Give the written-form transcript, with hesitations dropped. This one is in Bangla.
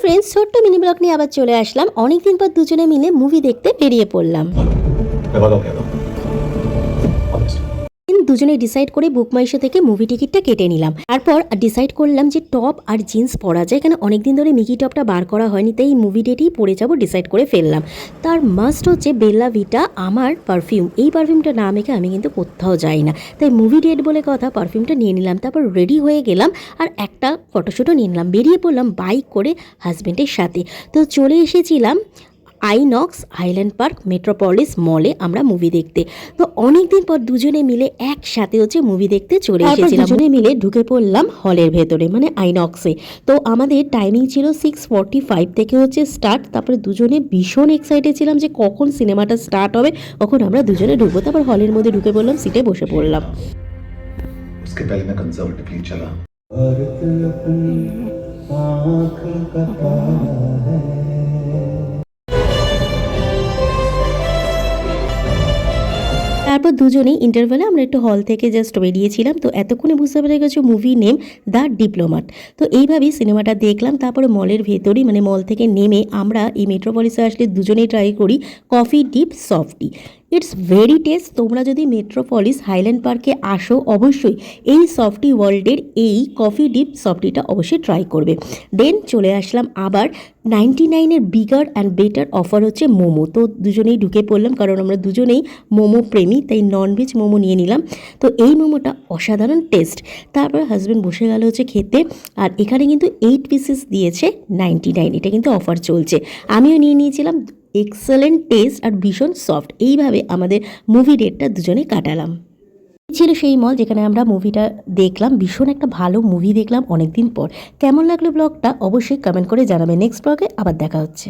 ফ্রেন্ডস, ছোট্ট মিনি ব্লগ নিয়ে আবার চলে আসলাম। অনেকদিন পর দুজনে মিলে মুভি দেখতে বেরিয়ে পড়লাম। দুজনে ডিসাইড করে বুক মাই শো থেকে মুভি টিকিটটা কেটে নিলাম। তারপর ডিসাইড করলাম যে টপ আর জিন্স পরা যায়, কেন অনেকদিন ধরে মিকি টপটা বার করা হয়নি, তাই এই মুভি ডেটেই পরে যাবো ডিসাইড করে ফেললাম। তার মাস্ট হচ্ছে বেল্লা ভিটা আমার পারফিউম। এই পারফিউমটা না মেখে আমি কিন্তু কোথাও যাই না, তাই মুভি ডেট বলে কথা পারফিউমটা নিয়ে নিলাম। তারপর রেডি হয়ে গেলাম আর একটা ফটোশ্যুটও নিয়ে নিলাম। বেরিয়ে পড়লাম বাইক করে হাজব্যান্ডের সাথে। তো চলে এসেছিলাম আইনক্স হাইল্যান্ড পার্ক মেট্রোপলিস মলে আমরা মুভি দেখতে। তো অনেকদিন পর দুজনে মিলে একসাথে হচ্ছে মুভি দেখতে চলে এসেছিলাম। দুজনে মিলে ঢুকে পড়লাম হলের ভেতরে, মানে আইনক্সে। তো আমাদের টাইমিং ছিল 6:45 থেকে হচ্ছে স্টার্ট। তারপরে দুজনে ভীষণ এক্সাইটেড ছিলাম যে কখন সিনেমাটা স্টার্ট হবে, কখন আমরা দুজনে ঢুকবো। তারপর হলের মধ্যে ঢুকে পড়লাম, সিটে বসে পড়লাম। उसके पहले मैं कंजर्वेटिवली चला। তারপর দুজনেই ইন্টারভেলে আমরা একটু হল থেকে জাস্ট বেরিয়েছিলাম। তো এতক্ষণে বুঝতে পেরে গেছো মুভি নেম দ্য ডিপ্লোম্যাট। তো এইভাবেই সিনেমাটা দেখলাম। তারপরে মলের ভেতরেই, মানে মল থেকে নেমে আমরা এই মেট্রোপলিসে আসলে দুজনেই ট্রাই করি coffee deep soft T. It's very test. তোমরা যদি মেট্রোপলিস হাইল্যান্ড পার্কে আসো, অবশ্যই এই সফটি ওয়ার্ল্ডের এই কফি ডিপ সফটিটা অবশ্যই ট্রাই করবে। দেন চলে আসলাম আবার 99-এর বিগার অ্যান্ড বেটার অফার হচ্ছে মোমো। তো দুজনেই ঢুকে পড়লাম, কারণ আমরা দুজনেই মোমো প্রেমী, তাই ননভেজ মোমো নিয়ে নিলাম। তো এই মোমোটা অসাধারণ টেস্ট। তারপর হাজব্যান্ড বসে গেল হচ্ছে খেতে। আর এখানে কিন্তু 8 পিসেস দিয়েছে 99, এটা কিন্তু অফার চলছে। আমিও নিয়ে নিয়েছিলাম। এক্সেলেন্ট টেস্ট আর ভীষণ সফট। এইভাবে আমাদের মুভি ডেটটা দুজনে কাটালাম। ছিল সেই মল যেখানে আমরা মুভিটা দেখলাম। ভীষণ একটা ভালো মুভি দেখলাম অনেকদিন পর। কেমন লাগলো ব্লগটা অবশ্যই কমেন্ট করে জানাবে। নেক্সট ব্লগে আবার দেখা হচ্ছে।